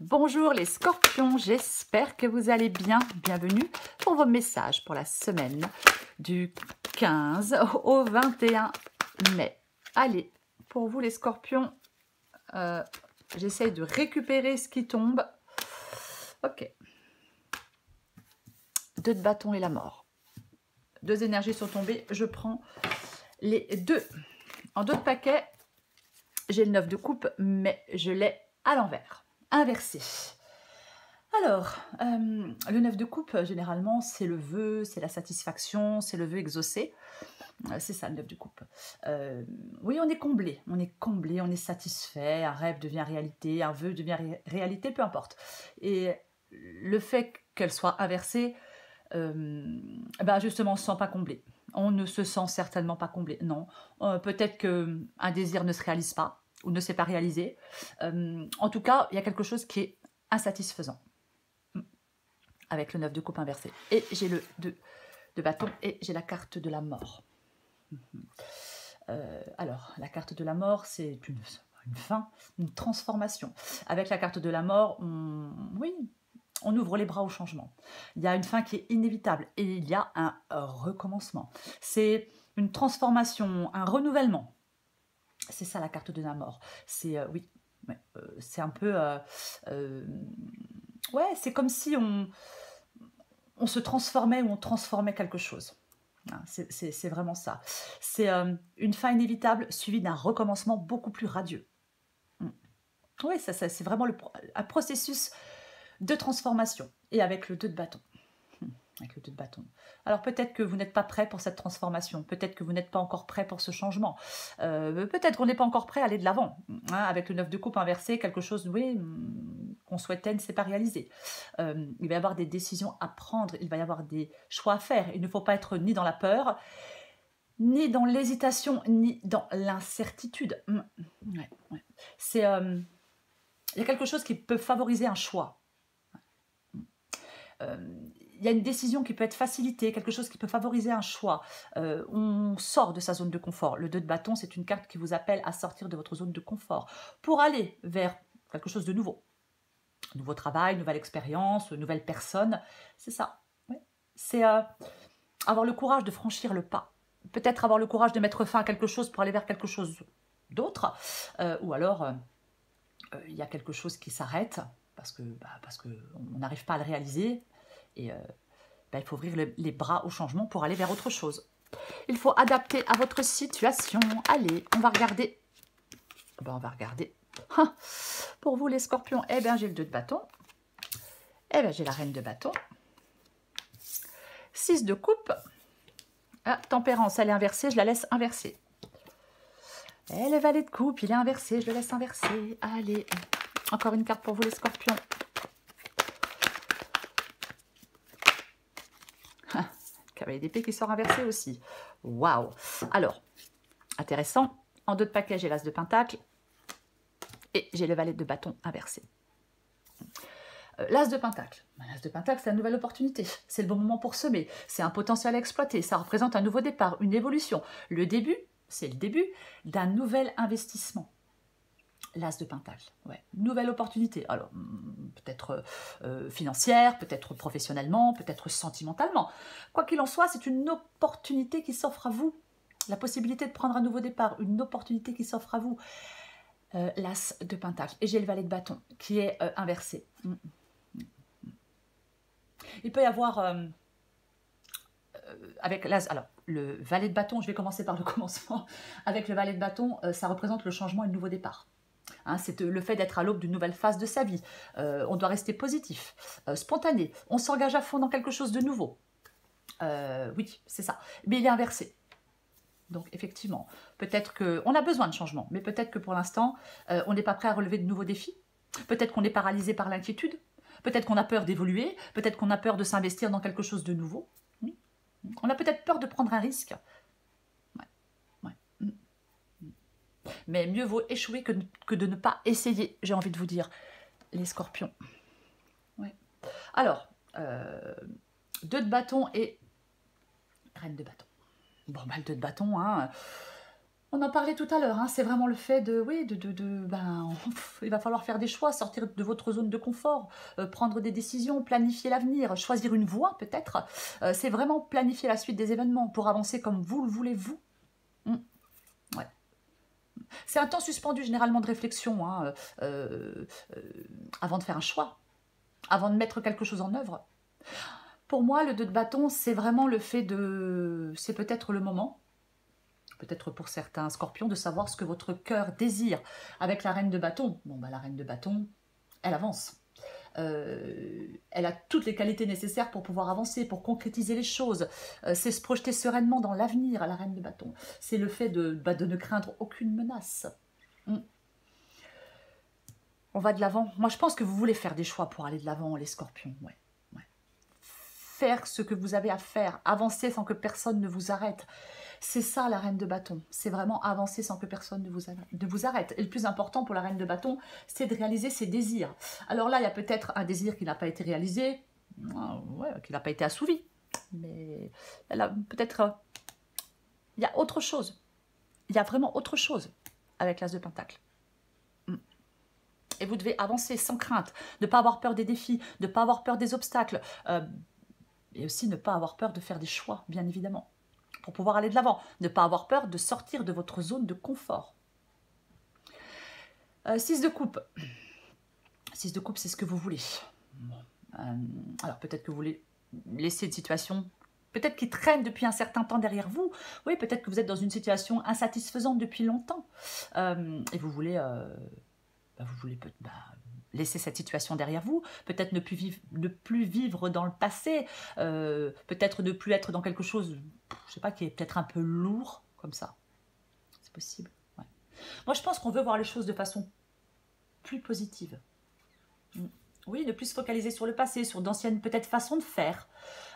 Bonjour les scorpions, j'espère que vous allez bien. Bienvenue pour vos messages pour la semaine du 15 au 21 mai. Allez, pour vous les scorpions, j'essaye de récupérer ce qui tombe. Ok. 2 de bâton et la mort. 2 énergies sont tombées, je prends les 2. En 2 de paquet, j'ai le 9 de coupe, mais je l'ai à l'envers, inversé. Alors, le 9 de coupe, généralement, c'est le vœu, c'est la satisfaction, c'est le vœu exaucé. C'est ça, le 9 de coupe. Oui, on est comblé, on est satisfait, un rêve devient réalité, un vœu devient réalité, peu importe. Et le fait qu'elle soit inversée, justement, on ne se sent pas comblé. On ne se sent certainement pas comblé, non. Peut-être qu'un désir ne se réalise pas, ou ne s'est pas réalisé. En tout cas, il y a quelque chose qui est insatisfaisant avec le 9 de coupe inversé. Et j'ai le 2 de bâton et j'ai la carte de la mort. Alors, la carte de la mort, c'est une fin, une transformation. Avec la carte de la mort, on ouvre les bras au changement. Il y a une fin qui est inévitable et il y a un recommencement. C'est une transformation, un renouvellement. C'est ça la carte de la mort. C'est c'est un peu... c'est comme si on se transformait ou on transformait quelque chose. C'est vraiment ça. C'est une fin inévitable suivie d'un recommencement beaucoup plus radieux. Oui, ça c'est vraiment un processus de transformation. Et avec le 2 de bâton. Avec le 2 de bâton. Alors peut-être que vous n'êtes pas prêt pour cette transformation. Peut-être que vous n'êtes pas encore prêt pour ce changement. Peut-être qu'on n'est pas encore prêt à aller de l'avant. Avec le 9 de coupe inversé, quelque chose, qu'on souhaitait ne s'est pas réalisé. Il va y avoir des décisions à prendre. Il va y avoir des choix à faire. Il ne faut pas être ni dans la peur, ni dans l'hésitation, ni dans l'incertitude. C'est... il y a quelque chose qui peut favoriser un choix. Il y a une décision qui peut être facilitée, quelque chose qui peut favoriser un choix. On sort de sa zone de confort. Le 2 de bâton, c'est une carte qui vous appelle à sortir de votre zone de confort pour aller vers quelque chose de nouveau. Nouveau travail, nouvelle expérience, nouvelle personne. C'est ça. Ouais. C'est avoir le courage de franchir le pas. Peut-être avoir le courage de mettre fin à quelque chose pour aller vers quelque chose d'autre. Ou alors, il y a quelque chose qui s'arrête parce qu'on n'arrive pas à le réaliser. Et il faut ouvrir les bras au changement pour aller vers autre chose. Il faut adapter à votre situation. Allez, on va regarder. On va regarder. Pour vous les scorpions, j'ai le 2 de bâton. J'ai la reine de bâton. 6 de coupe. Tempérance, elle est inversée, je la laisse inverser. Et le valet de coupe, il est inversé, je le laisse inverser. Allez, encore une carte pour vous les scorpions. Cavalier d'épée qui sort inversé aussi. Waouh! Alors, intéressant. En 2 de paquet, j'ai l'as de pentacle. Et j'ai le valet de bâton inversé. L'as de pentacle. L'as de pentacle, c'est une nouvelle opportunité. C'est le bon moment pour semer. C'est un potentiel à exploiter. Ça représente un nouveau départ, une évolution. Le début, c'est le début d'un nouvel investissement. L'as de pentacle, nouvelle opportunité. Alors, peut-être financière, peut-être professionnellement, peut-être sentimentalement. Quoi qu'il en soit, c'est une opportunité qui s'offre à vous. La possibilité de prendre un nouveau départ, une opportunité qui s'offre à vous. L'as de pentacle. Et j'ai le valet de bâton qui est inversé. Il peut y avoir... avec l'as, alors le valet de bâton, je vais commencer par le commencement. Avec le valet de bâton, ça représente le changement et le nouveau départ. C'est le fait d'être à l'aube d'une nouvelle phase de sa vie. On doit rester positif, spontané. On s'engage à fond dans quelque chose de nouveau. Oui, c'est ça. Mais il est inversé. Donc, effectivement, peut-être qu'on a besoin de changement, mais peut-être que pour l'instant, on n'est pas prêt à relever de nouveaux défis. Peut-être qu'on est paralysé par l'inquiétude. Peut-être qu'on a peur d'évoluer. Peut-être qu'on a peur de s'investir dans quelque chose de nouveau. On a peut-être peur de prendre un risque. Mais mieux vaut échouer que de ne pas essayer, j'ai envie de vous dire, les scorpions. Alors, 2 de bâton et reine de bâton. Bon, le 2 de bâton, On en parlait tout à l'heure, hein, c'est vraiment le fait de, oui, ben, il va falloir faire des choix, sortir de votre zone de confort, prendre des décisions, planifier l'avenir, choisir une voie peut-être. C'est vraiment planifier la suite des événements pour avancer comme vous le voulez, vous. Mm, ouais. C'est un temps suspendu généralement de réflexion, hein, avant de faire un choix, avant de mettre quelque chose en œuvre. Pour moi, le 2 de bâton, c'est vraiment le fait de... C'est peut-être le moment, peut-être pour certains scorpions, de savoir ce que votre cœur désire. Avec la reine de bâton, bon, bah, la reine de bâton, elle avance. Elle a toutes les qualités nécessaires pour pouvoir avancer, pour concrétiser les choses. C'est se projeter sereinement dans l'avenir, la reine de bâton. C'est le fait de ne craindre aucune menace. On va de l'avant. Moi, je pense que vous voulez faire des choix pour aller de l'avant, les scorpions. Ouais. Faire ce que vous avez à faire, avancer sans que personne ne vous arrête. C'est ça la reine de bâton, c'est vraiment avancer sans que personne ne vous arrête. Et le plus important pour la reine de bâton, c'est de réaliser ses désirs. Alors là, il y a peut-être un désir qui n'a pas été réalisé, qui n'a pas été assouvi, mais elle a peut-être... il y a autre chose, il y a vraiment autre chose avec l'As de Pentacle. Et vous devez avancer sans crainte, ne pas avoir peur des défis, ne pas avoir peur des obstacles, et aussi ne pas avoir peur de faire des choix, bien évidemment, pour pouvoir aller de l'avant. Ne pas avoir peur de sortir de votre zone de confort. 6 de coupe. 6 de coupe, c'est ce que vous voulez. Alors peut-être que vous voulez laisser une situation, peut-être qui traîne depuis un certain temps derrière vous. Oui, peut-être que vous êtes dans une situation insatisfaisante depuis longtemps. Et vous voulez laisser cette situation derrière vous, peut-être ne plus vivre dans le passé, peut-être ne plus être dans quelque chose, je sais pas, qui est peut-être un peu lourd, comme ça. C'est possible. Ouais. Moi, je pense qu'on veut voir les choses de façon plus positive. Oui, ne plus se focaliser sur le passé, sur d'anciennes peut-être façons de faire.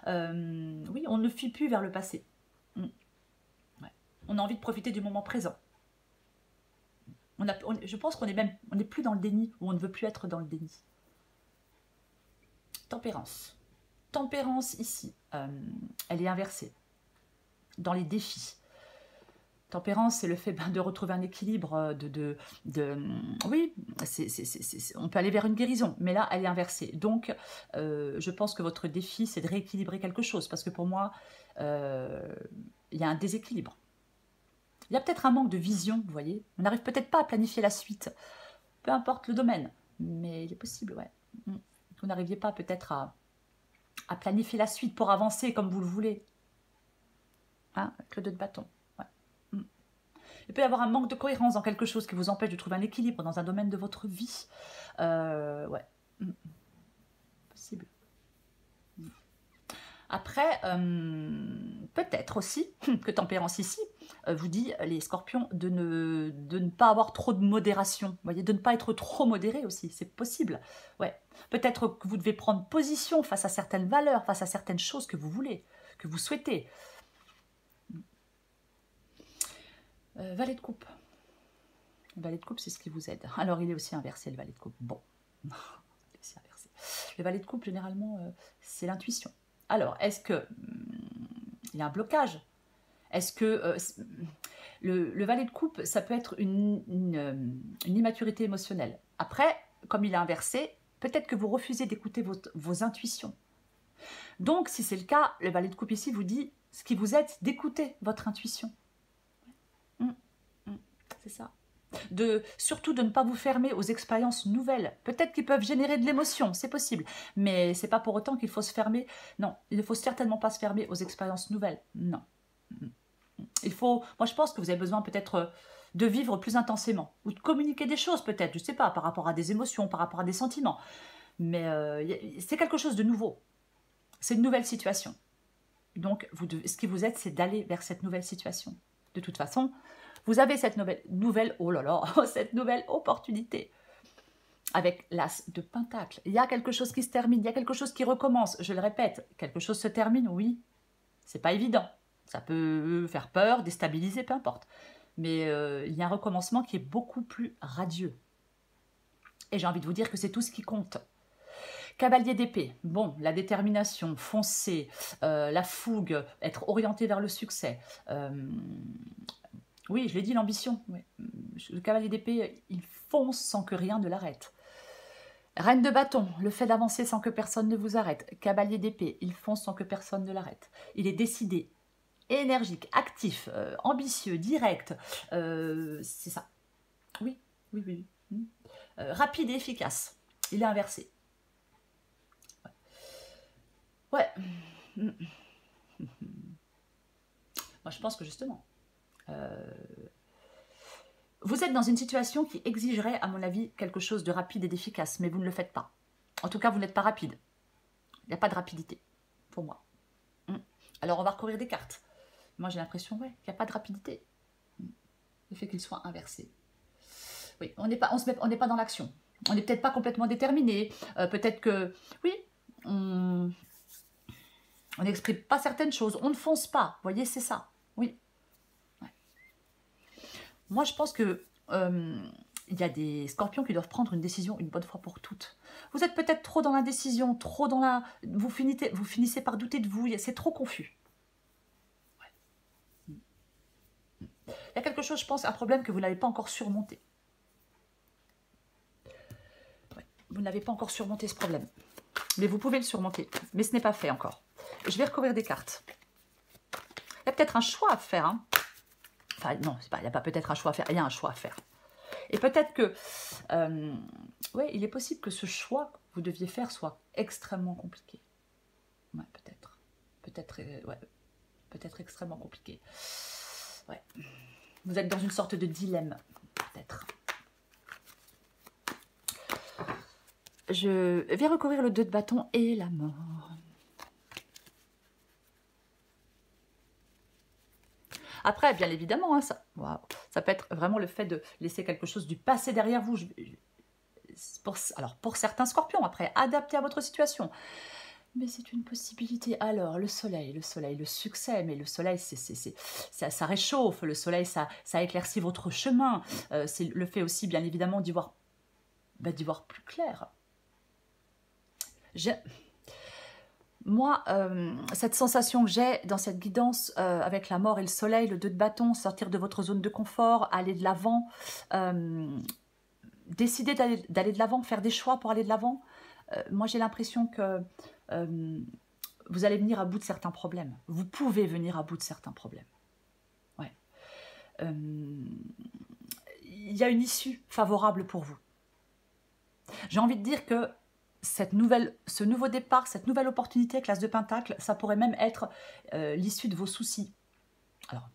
Oui, on ne fuit plus vers le passé. Ouais. On a envie de profiter du moment présent. Je pense qu'on n'est plus dans le déni, ou on ne veut plus être dans le déni. Tempérance. Tempérance ici, elle est inversée dans les défis. Tempérance, c'est le fait de retrouver un équilibre, oui, on peut aller vers une guérison, mais là, elle est inversée. Donc, je pense que votre défi, c'est de rééquilibrer quelque chose, parce que pour moi, il y a un déséquilibre. Il y a peut-être un manque de vision, vous voyez. On n'arrive peut-être pas à planifier la suite, peu importe le domaine, mais il est possible, ouais. Vous n'arriviez pas peut-être à planifier la suite pour avancer comme vous le voulez. Hein, avec le 2 de bâton. Ouais. Il peut y avoir un manque de cohérence dans quelque chose qui vous empêche de trouver un équilibre dans un domaine de votre vie. Ouais. Possible. Après, peut-être aussi que Tempérance ici vous dit, les scorpions, de ne pas avoir trop de modération. Vous voyez, de ne pas être trop modéré aussi, c'est possible. Ouais. Peut-être que vous devez prendre position face à certaines valeurs, face à certaines choses que vous voulez, que vous souhaitez. Valet de coupe. Le valet de coupe, c'est ce qui vous aide. Alors, il est aussi inversé, le valet de coupe. Bon. Il est aussi inversé. Le valet de coupe, généralement, c'est l'intuition. Alors, est-ce que il y a un blocage? Est-ce que le valet de coupe, ça peut être une immaturité émotionnelle? Après, comme il est inversé, peut-être que vous refusez d'écouter vos intuitions. Donc, si c'est le cas, le valet de coupe ici vous dit, ce qui vous aide, d'écouter votre intuition. C'est ça. Surtout de ne pas vous fermer aux expériences nouvelles. Peut-être qu'ils peuvent générer de l'émotion, c'est possible. Mais c'est pas pour autant qu'il faut se fermer. Non, il ne faut certainement pas se fermer aux expériences nouvelles. Non. Moi je pense que vous avez besoin peut-être de vivre plus intensément. Ou de communiquer des choses peut-être, je ne sais pas, par rapport à des émotions, par rapport à des sentiments. Mais c'est quelque chose de nouveau. C'est une nouvelle situation. Donc ce qui vous aide, c'est d'aller vers cette nouvelle situation. De toute façon, vous avez cette cette nouvelle opportunité avec l'As de Pentacle. Il y a quelque chose qui se termine, il y a quelque chose qui recommence. Je le répète, quelque chose se termine, oui. C'est pas évident. Ça peut faire peur, déstabiliser, peu importe. Mais il y a un recommencement qui est beaucoup plus radieux. Et j'ai envie de vous dire que c'est tout ce qui compte. Cavalier d'épée, bon, la détermination, foncer, la fougue, être orienté vers le succès. Oui, je l'ai dit, l'ambition. Oui. Le cavalier d'épée, il fonce sans que rien ne l'arrête. Reine de bâton, le fait d'avancer sans que personne ne vous arrête. Cavalier d'épée, il fonce sans que personne ne l'arrête. Il est décidé, énergique, actif, ambitieux, direct. C'est ça. Oui, oui, oui. Rapide et efficace. Il est inversé. Ouais. Moi, je pense que justement, vous êtes dans une situation qui exigerait, à mon avis, quelque chose de rapide et d'efficace, mais vous ne le faites pas. En tout cas, vous n'êtes pas rapide. Il n'y a pas de rapidité, pour moi. Alors, on va recourir des cartes. Moi, j'ai l'impression, ouais, qu'il n'y a pas de rapidité. Le fait qu'il soit inversé. Oui, on n'est pas dans l'action. On n'est peut-être pas complètement déterminé. Peut-être que, oui, on n'exprime pas certaines choses. On ne fonce pas. Vous voyez, c'est ça. Oui. Ouais. Moi, je pense que il y a des scorpions qui doivent prendre une décision une bonne fois pour toutes. Vous êtes peut-être trop dans l'indécision, trop dans la... Vous finissez par douter de vous. C'est trop confus. Ouais. Il y a quelque chose, je pense, un problème que vous n'avez pas encore surmonté. Ouais. Vous n'avez pas encore surmonté ce problème. Mais vous pouvez le surmonter. Mais ce n'est pas fait encore. Je vais recouvrir des cartes. Il y a peut-être un choix à faire. Hein. Enfin, non, il n'y a pas peut-être un choix à faire. Il y a un choix à faire. Et peut-être que... ouais, il est possible que ce choix que vous deviez faire soit extrêmement compliqué. Ouais, peut-être. Peut-être extrêmement compliqué. Ouais. Vous êtes dans une sorte de dilemme, peut-être. Je vais recouvrir le 2 de bâton et la mort. Après, bien évidemment, hein, ça peut être vraiment le fait de laisser quelque chose du passé derrière vous. Alors, pour certains scorpions, après, adapté à votre situation. Mais c'est une possibilité. Alors, le soleil, le succès, mais le soleil, ça réchauffe, le soleil, ça éclaircit votre chemin. C'est le fait aussi, bien évidemment, d'y voir plus clair. Moi, cette sensation que j'ai dans cette guidance avec la mort et le soleil, le 2 de bâton, sortir de votre zone de confort, aller de l'avant, décider d'aller de l'avant, faire des choix pour aller de l'avant, moi j'ai l'impression que vous allez venir à bout de certains problèmes. Vous pouvez venir à bout de certains problèmes. Ouais. Il y a une issue favorable pour vous. J'ai envie de dire que ce nouveau départ, cette nouvelle opportunité avec l'As de Pentacle, ça pourrait même être l'issue de vos soucis. Alors,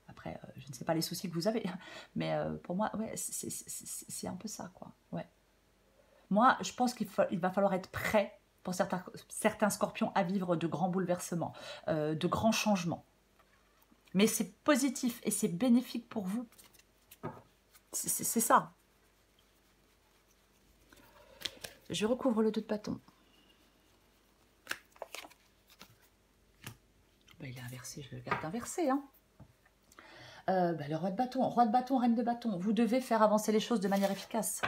après, je ne sais pas les soucis que vous avez, mais pour moi, ouais, c'est un peu ça, quoi. Ouais. Moi, je pense qu'il va falloir être prêt pour certains scorpions à vivre de grands bouleversements, de grands changements. Mais c'est positif et c'est bénéfique pour vous. C'est ça. Je recouvre le 2 de bâton. Ben, il est inversé, je le garde inversé. Hein. Ben, le roi de bâton, reine de bâton. Vous devez faire avancer les choses de manière efficace.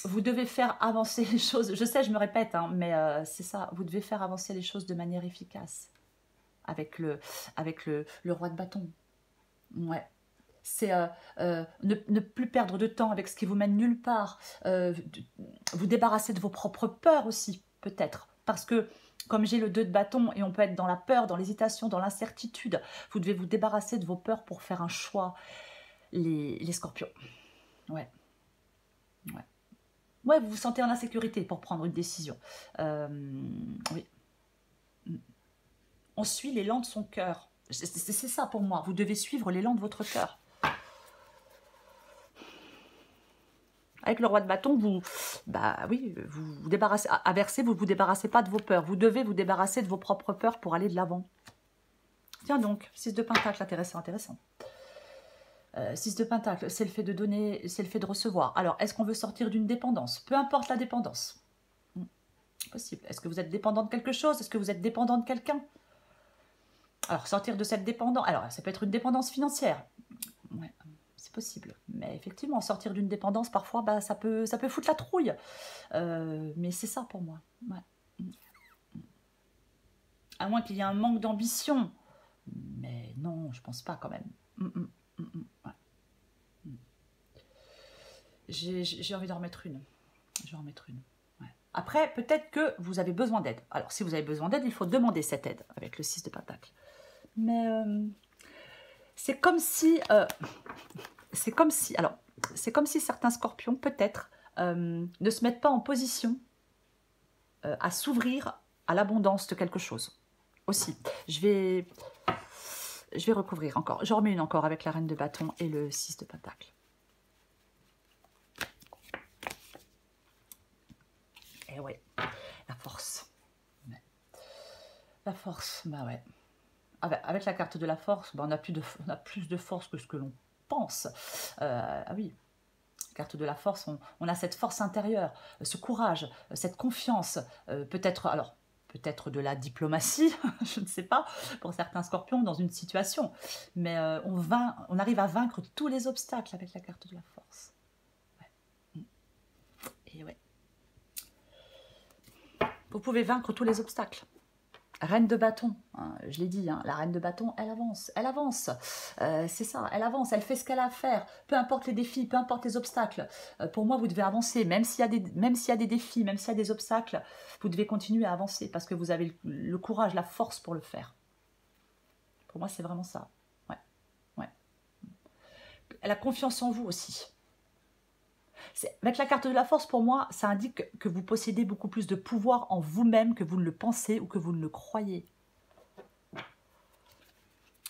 Vous devez faire avancer les choses. Je sais, je me répète, hein, mais c'est ça. Vous devez faire avancer les choses de manière efficace. Avec le roi de bâton. Ouais. C'est ne plus perdre de temps avec ce qui vous mène nulle part. Vous débarrasser de vos propres peurs aussi, peut-être. Parce que, comme j'ai le 2 de bâton, et on peut être dans la peur, dans l'hésitation, dans l'incertitude, vous devez vous débarrasser de vos peurs pour faire un choix, les scorpions. Ouais. Ouais. Ouais, vous vous sentez en insécurité pour prendre une décision. Oui. On suit l'élan de son cœur. C'est ça pour moi. Vous devez suivre l'élan de votre cœur. Avec le roi de bâton, vous vous débarrassez, inversé, vous ne vous débarrassez pas de vos peurs. Vous devez vous débarrasser de vos propres peurs pour aller de l'avant. Tiens donc, 6 de pentacle, intéressant. 6 de pentacle, c'est le fait de donner, c'est le fait de recevoir. Alors, est-ce qu'on veut sortir d'une dépendance? Peu importe la dépendance. Possible. Est-ce que vous êtes dépendant de quelque chose? Est-ce que vous êtes dépendant de quelqu'un? Alors, sortir de cette dépendance... Alors, ça peut être une dépendance financière. Ouais, c'est possible. Mais effectivement, sortir d'une dépendance, parfois, bah, ça peut foutre la trouille. Mais c'est ça pour moi. Ouais. À moins qu'il y ait un manque d'ambition. Mais non, je pense pas quand même. Ouais. J'ai envie d'en remettre une. Je vais en remettre une. Ouais. Après, peut-être que vous avez besoin d'aide. Alors, si vous avez besoin d'aide, il faut demander cette aide avec le 6 de Pentacle. Mais c'est comme si... alors, c'est comme si certains scorpions, peut-être, ne se mettent pas en position à s'ouvrir à l'abondance de quelque chose. Aussi, je vais recouvrir encore. J'en remets une encore avec la reine de bâton et le 6 de Pentacle. Et ouais, la force. Ouais. La force, bah ouais. Avec la carte de la force, bah on a plus de force que ce que l'on pense. Ah oui, carte de la force, on a cette force intérieure, ce courage, cette confiance, peut-être de la diplomatie, je ne sais pas, pour certains scorpions dans une situation, mais on arrive à vaincre tous les obstacles avec la carte de la force. Ouais. Et ouais. Vous pouvez vaincre tous les obstacles. Reine de bâton, hein, je l'ai dit, hein, la reine de bâton, elle avance, c'est ça, elle avance, elle fait ce qu'elle a à faire, peu importe les défis, peu importe les obstacles. Pour moi, vous devez avancer, même s'il y a des défis, même s'il y a des obstacles, vous devez continuer à avancer parce que vous avez le courage, la force pour le faire. Pour moi, c'est vraiment ça. Ouais, ouais. Elle a confiance en vous aussi. Avec la carte de la force, pour moi, ça indique que vous possédez beaucoup plus de pouvoir en vous-même que vous ne le pensez ou que vous ne le croyez.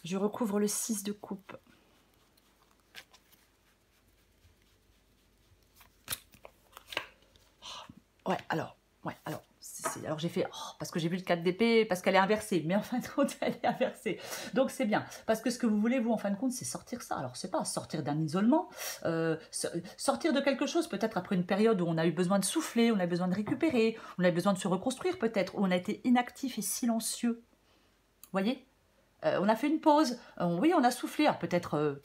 Je recouvre le 6 de coupe. Alors j'ai fait, parce que j'ai vu le 4 d'épée, parce qu'elle est inversée, mais en fin de compte, elle est inversée. Donc c'est bien, parce que ce que vous voulez, vous, en fin de compte, c'est sortir ça. Alors c'est pas sortir d'un isolement, sortir de quelque chose, peut-être après une période où on a eu besoin de souffler, on a besoin de récupérer, on a besoin de se reconstruire peut-être, où on a été inactif et silencieux. Vous voyez, on a fait une pause, oui, on a soufflé, peut-être...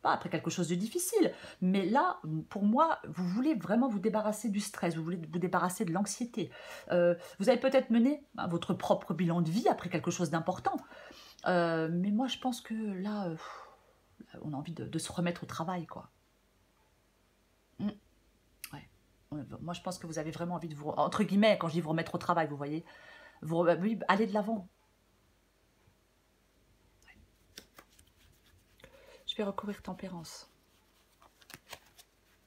pas après quelque chose de difficile, mais là, pour moi, vous voulez vraiment vous débarrasser du stress, vous voulez vous débarrasser de l'anxiété. Vous avez peut-être mené votre propre bilan de vie après quelque chose d'important, mais moi, je pense que là, on a envie de se remettre au travail, quoi. Ouais. Moi, je pense que vous avez vraiment envie de vous... Entre guillemets, quand je dis vous remettre au travail, vous voyez, oui, aller de l'avant. Je vais recouvrir tempérance.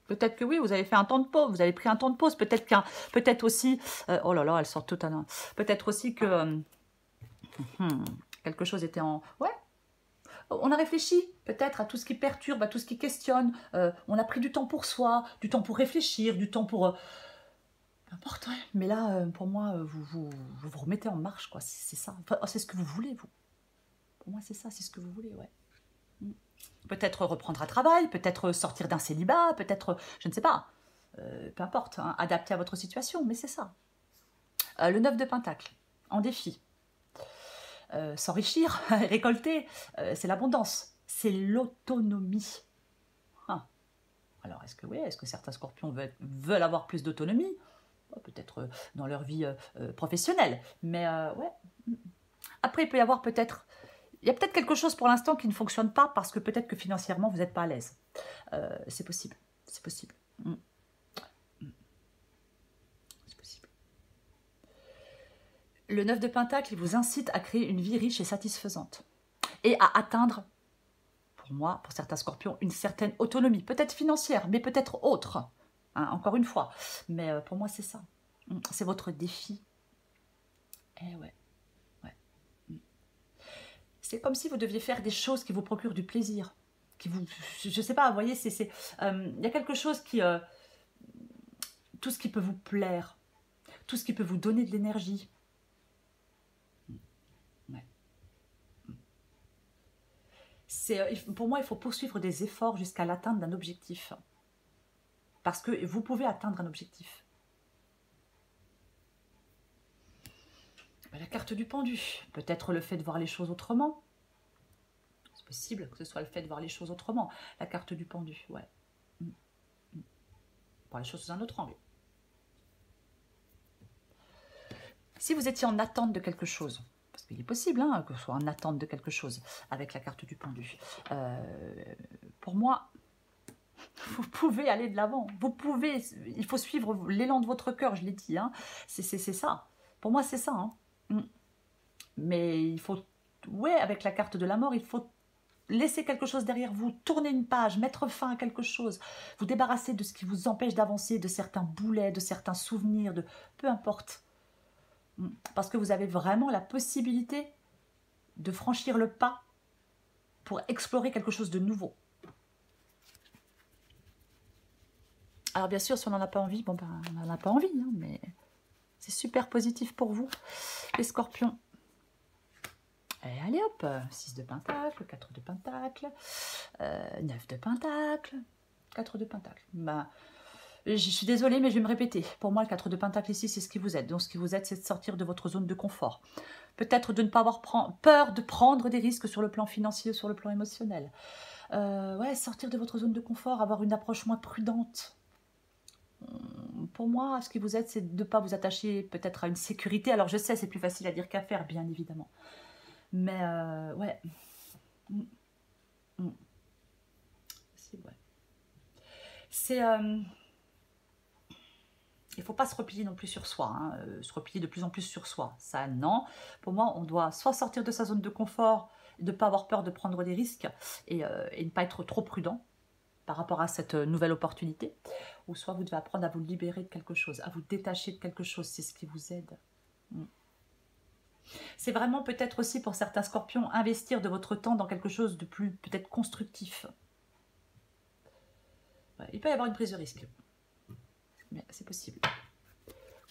Peut-être que oui, vous avez fait un temps de pause, vous avez pris un temps de pause. Peut-être aussi, oh là là, elle sort tout à l'heure. Peut-être aussi que quelque chose était en... Ouais, on a réfléchi peut-être à tout ce qui perturbe, à tout ce qui questionne. On a pris du temps pour soi, du temps pour réfléchir, du temps pour... peu importe, ouais. Mais là, pour moi, vous remettez en marche, quoi. C'est ça. Enfin, c'est ce que vous voulez, vous. Pour moi, c'est ça, c'est ce que vous voulez, ouais. Peut-être reprendre un travail, peut-être sortir d'un célibat, peut-être, je ne sais pas, peu importe, hein, adapté à votre situation, mais c'est ça. Le 9 de Pentacle, en défi. S'enrichir, récolter, c'est l'abondance, c'est l'autonomie. Ah. Alors, est-ce que certains scorpions veulent avoir plus d'autonomie? Peut-être dans leur vie professionnelle, mais ouais. Après, il peut y avoir peut-être... Il y a peut-être quelque chose pour l'instant qui ne fonctionne pas parce que peut-être que financièrement, vous n'êtes pas à l'aise. C'est possible. C'est possible. C'est possible. Le 9 de Pentacle, il vous incite à créer une vie riche et satisfaisante. Et à atteindre, pour moi, pour certains scorpions, une certaine autonomie. Peut-être financière, mais peut-être autre. Hein, encore une fois. Mais pour moi, c'est ça. C'est votre défi. Eh ouais. C'est comme si vous deviez faire des choses qui vous procurent du plaisir. Je sais pas, vous voyez, y a quelque chose qui... tout ce qui peut vous plaire. Tout ce qui peut vous donner de l'énergie. Ouais. Pour moi, il faut poursuivre des efforts jusqu'à l'atteinte d'un objectif. Parce que vous pouvez atteindre un objectif. La carte du pendu. Peut-être le fait de voir les choses autrement. C'est possible que ce soit le fait de voir les choses autrement. La carte du pendu, ouais. Voir les choses sous un autre angle. Si vous étiez en attente de quelque chose, parce il est possible hein, que ce soit en attente de quelque chose avec la carte du pendu. Pour moi, vous pouvez aller de l'avant. Vous pouvez, il faut suivre l'élan de votre cœur, je l'ai dit. Hein. C'est ça. Pour moi, c'est ça. Hein. Mais il faut, ouais, avec la carte de la mort, il faut laisser quelque chose derrière vous, tourner une page, mettre fin à quelque chose, vous débarrasser de ce qui vous empêche d'avancer, de certains boulets, de certains souvenirs, de peu importe. Parce que vous avez vraiment la possibilité de franchir le pas pour explorer quelque chose de nouveau. Alors bien sûr, si on n'en a pas envie, bon ben on n'en a pas envie, hein, mais c'est super positif pour vous, les scorpions. Et allez hop, 6 de pentacle, 4 de pentacle, 9 de pentacle, 4 de pentacle. Ben, je suis désolée, mais je vais me répéter. Pour moi, le 4 de pentacle ici, c'est ce qui vous aide. Donc, ce qui vous aide, c'est de sortir de votre zone de confort. Peut-être de ne pas avoir peur de prendre des risques sur le plan financier, sur le plan émotionnel. Ouais, sortir de votre zone de confort, avoir une approche moins prudente. Pour moi, ce qui vous aide, c'est de ne pas vous attacher peut-être à une sécurité. Alors, je sais, c'est plus facile à dire qu'à faire, bien évidemment. Mais, ouais. C'est... il ne faut pas se replier non plus sur soi, hein, se replier de plus en plus sur soi. Ça, non. Pour moi, on doit soit sortir de sa zone de confort, de ne pas avoir peur de prendre des risques et ne pas être trop prudent par rapport à cette nouvelle opportunité. Ou soit vous devez apprendre à vous libérer de quelque chose, à vous détacher de quelque chose. C'est ce qui vous aide. C'est vraiment peut-être aussi pour certains scorpions, investir de votre temps dans quelque chose de plus peut-être constructif. Ouais, il peut y avoir une prise de risque. Mais c'est possible.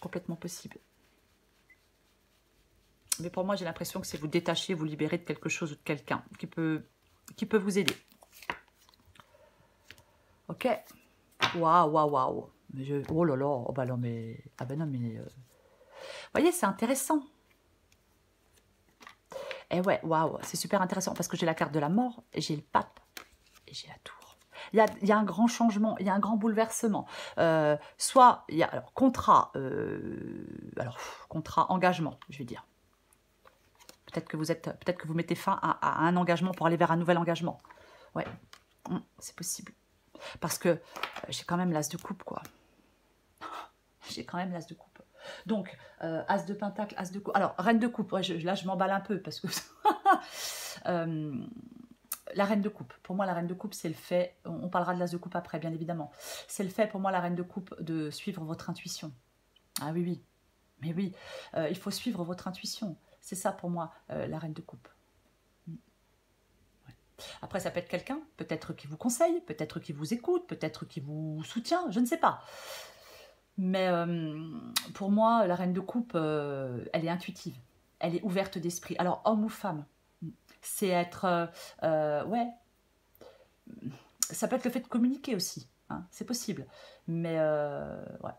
Complètement possible. Mais pour moi, j'ai l'impression que c'est vous détacher, vous libérer de quelque chose ou de quelqu'un qui peut vous aider. Ok. Waouh. Oh là là. Oh bah non, mais... Ah ben non, mais... Vous voyez, c'est intéressant. Et ouais, waouh, c'est super intéressant parce que j'ai la carte de la mort, et j'ai le pape et j'ai la tour. Il y a un grand changement, il y a un grand bouleversement. Soit il y a alors contrat engagement, je vais dire. Peut-être que vous mettez fin à un engagement pour aller vers un nouvel engagement. Ouais, c'est possible. Parce que j'ai quand même l'as de coupe, quoi. J'ai quand même l'as de coupe. Donc, as de pentacle, as de coupe. Alors, reine de coupe, ouais, là je m'emballe un peu parce que... la reine de coupe, pour moi la reine de coupe c'est le fait, on parlera de l'as de coupe après bien évidemment, c'est le fait pour moi la reine de coupe de suivre votre intuition. Ah oui, mais oui, il faut suivre votre intuition, c'est ça pour moi la reine de coupe. Ouais. Après ça peut être quelqu'un, peut-être qui vous conseille, peut-être qui vous écoute, peut-être qui vous soutient, je ne sais pas. Mais pour moi la reine de coupe, elle est intuitive, elle est ouverte d'esprit, alors homme ou femme. C'est être, ouais, ça peut être le fait de communiquer aussi, hein, c'est possible, mais ouais.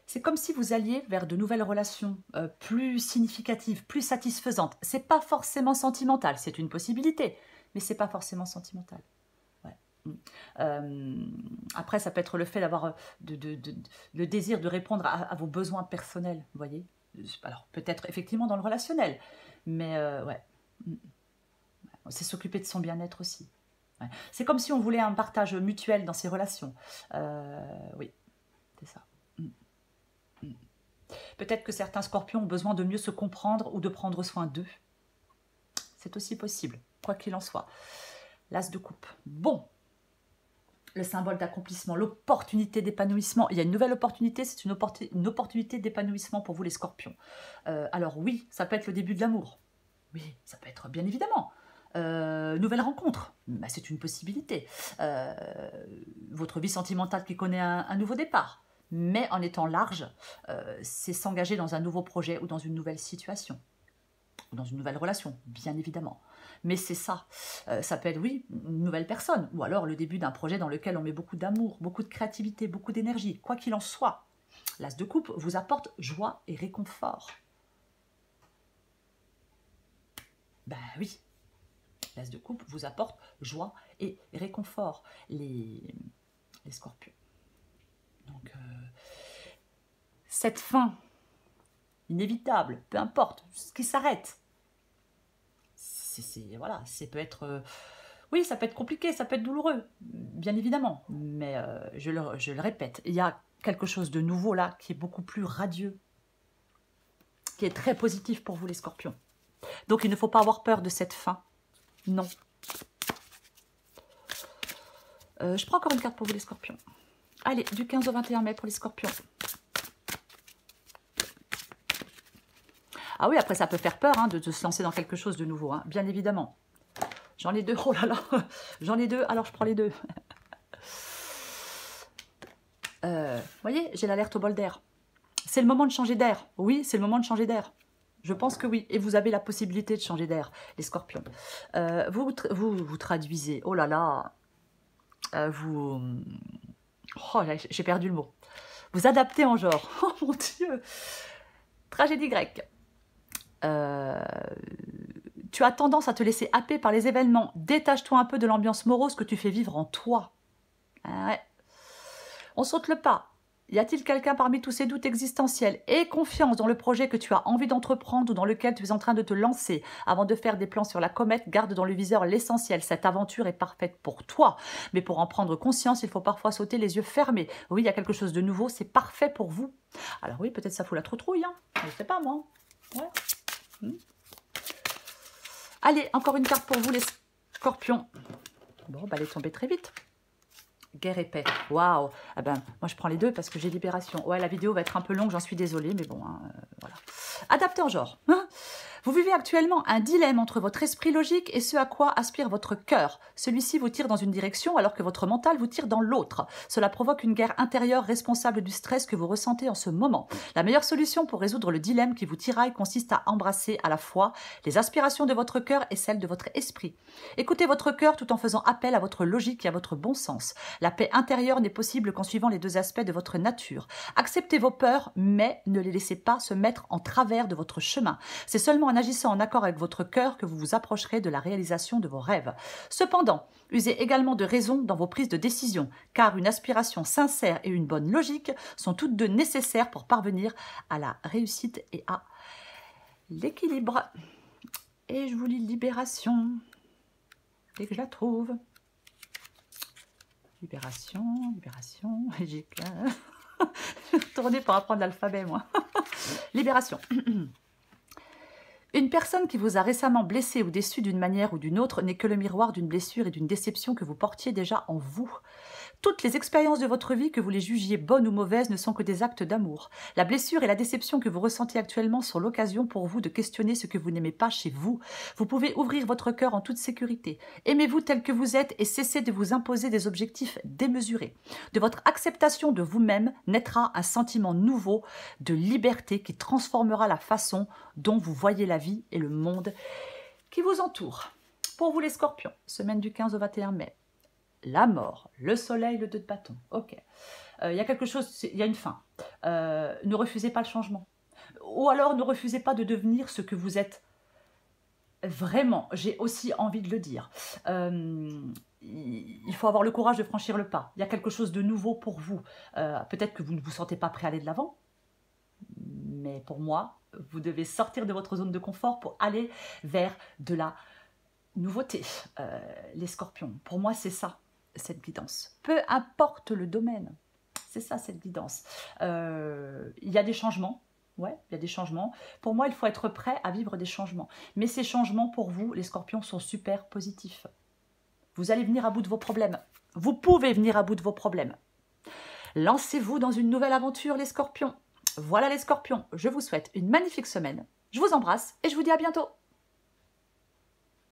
C'est comme si vous alliez vers de nouvelles relations plus significatives, plus satisfaisantes. C'est pas forcément sentimental, c'est une possibilité, mais c'est pas forcément sentimental. Ouais. Après, ça peut être le fait d'avoir le désir de répondre à vos besoins personnels, vous voyez. Alors, peut-être effectivement dans le relationnel, mais ouais. C'est s'occuper de son bien-être aussi. Ouais. C'est comme si on voulait un partage mutuel dans ses relations. Oui, c'est ça. Peut-être que certains scorpions ont besoin de mieux se comprendre ou de prendre soin d'eux. C'est aussi possible, quoi qu'il en soit. L'as de coupe. Bon, le symbole d'accomplissement, l'opportunité d'épanouissement. Il y a une nouvelle opportunité, c'est une opportunité d'épanouissement pour vous les scorpions. Alors oui, ça peut être le début de l'amour. Oui, ça peut être bien évidemment. Nouvelle rencontre, bah, c'est une possibilité. Votre vie sentimentale qui connaît un nouveau départ. Mais en étant large, c'est s'engager dans un nouveau projet ou dans une nouvelle situation. Ou dans une nouvelle relation, bien évidemment. Mais c'est ça. Ça peut être, oui, une nouvelle personne. Ou alors le début d'un projet dans lequel on met beaucoup d'amour, beaucoup de créativité, beaucoup d'énergie. Quoi qu'il en soit, l'as de coupe vous apporte joie et réconfort. Ben oui. L'as de coupe vous apporte joie et réconfort, les scorpions. Donc, cette fin inévitable, peu importe ce qui s'arrête, voilà, peut être... oui, ça peut être compliqué, ça peut être douloureux, bien évidemment. Mais je le répète, il y a quelque chose de nouveau là qui est beaucoup plus radieux, qui est très positif pour vous les scorpions. Donc il ne faut pas avoir peur de cette fin. Non. Je prends encore une carte pour vous les scorpions. Allez, du 15 au 21 mai pour les scorpions. Ah oui, après ça peut faire peur hein, de se lancer dans quelque chose de nouveau, hein, bien évidemment. J'en ai deux, oh là là, j'en ai deux, alors je prends les deux. Vous voyez, j'ai l'alerte au bol d'air. C'est le moment de changer d'air. Oui, c'est le moment de changer d'air. Je pense que oui. Et vous avez la possibilité de changer d'air, les scorpions. Vous traduisez. Oh là là. Oh, j'ai perdu le mot. Vous adaptez en genre. Oh mon Dieu. Tragédie grecque. Tu as tendance à te laisser happer par les événements. Détache-toi un peu de l'ambiance morose que tu fais vivre en toi. Ouais. On saute le pas. Y a-t-il quelqu'un parmi tous ces doutes existentiels? Aie confiance dans le projet que tu as envie d'entreprendre ou dans lequel tu es en train de te lancer. Avant de faire des plans sur la comète, garde dans le viseur l'essentiel. Cette aventure est parfaite pour toi. Mais pour en prendre conscience, il faut parfois sauter les yeux fermés. Oui, il y a quelque chose de nouveau, c'est parfait pour vous. Alors oui, peut-être ça fout la troutrouille, hein. Je ne sais pas, moi. Ouais. Allez, encore une carte pour vous, les scorpions. Bon, bah, elle est tombée très vite. Guerre et paix. Waouh. Ah ben, moi, je prends les deux parce que j'ai libération. Ouais, la vidéo va être un peu longue, j'en suis désolée, mais bon, hein, voilà. Adapté en genre. Hein. Vous vivez actuellement un dilemme entre votre esprit logique et ce à quoi aspire votre cœur. Celui-ci vous tire dans une direction alors que votre mental vous tire dans l'autre. Cela provoque une guerre intérieure responsable du stress que vous ressentez en ce moment. La meilleure solution pour résoudre le dilemme qui vous tiraille consiste à embrasser à la fois les aspirations de votre cœur et celles de votre esprit. Écoutez votre cœur tout en faisant appel à votre logique et à votre bon sens. La paix intérieure n'est possible qu'en suivant les deux aspects de votre nature. Acceptez vos peurs, mais ne les laissez pas se mettre en travers de votre chemin. C'est seulement en agissant en accord avec votre cœur que vous vous approcherez de la réalisation de vos rêves. Cependant, usez également de raison dans vos prises de décision, car une aspiration sincère et une bonne logique sont toutes deux nécessaires pour parvenir à la réussite et à l'équilibre. Et je vous lis Libération, dès que je la trouve. Libération, Libération, j'ai retourné pour apprendre l'alphabet, moi. Libération. Une personne qui vous a récemment blessé ou déçu d'une manière ou d'une autre n'est que le miroir d'une blessure et d'une déception que vous portiez déjà en vous. Toutes les expériences de votre vie, que vous les jugiez bonnes ou mauvaises, ne sont que des actes d'amour. La blessure et la déception que vous ressentez actuellement sont l'occasion pour vous de questionner ce que vous n'aimez pas chez vous. Vous pouvez ouvrir votre cœur en toute sécurité. Aimez-vous tel que vous êtes et cessez de vous imposer des objectifs démesurés. De votre acceptation de vous-même naîtra un sentiment nouveau de liberté qui transformera la façon dont vous voyez la vie et le monde qui vous entoure. Pour vous les scorpions, semaine du 15 au 21 mai. La mort, le soleil, le 2 de bâton. Ok. Il y a quelque chose, il y a une fin. Ne refusez pas le changement. Ou alors ne refusez pas de devenir ce que vous êtes vraiment. J'ai aussi envie de le dire. Il faut avoir le courage de franchir le pas. Il y a quelque chose de nouveau pour vous. Peut-être que vous ne vous sentez pas prêt à aller de l'avant. Mais pour moi, vous devez sortir de votre zone de confort pour aller vers de la nouveauté. Les scorpions, pour moi, c'est ça. Cette guidance, peu importe le domaine, c'est ça cette guidance. Il y a des changements, ouais, il y a des changements. Pour moi, il faut être prêt à vivre des changements. Mais ces changements, pour vous, les scorpions, sont super positifs. Vous allez venir à bout de vos problèmes. Vous pouvez venir à bout de vos problèmes. Lancez-vous dans une nouvelle aventure, les scorpions. Voilà les scorpions, je vous souhaite une magnifique semaine. Je vous embrasse et je vous dis à bientôt.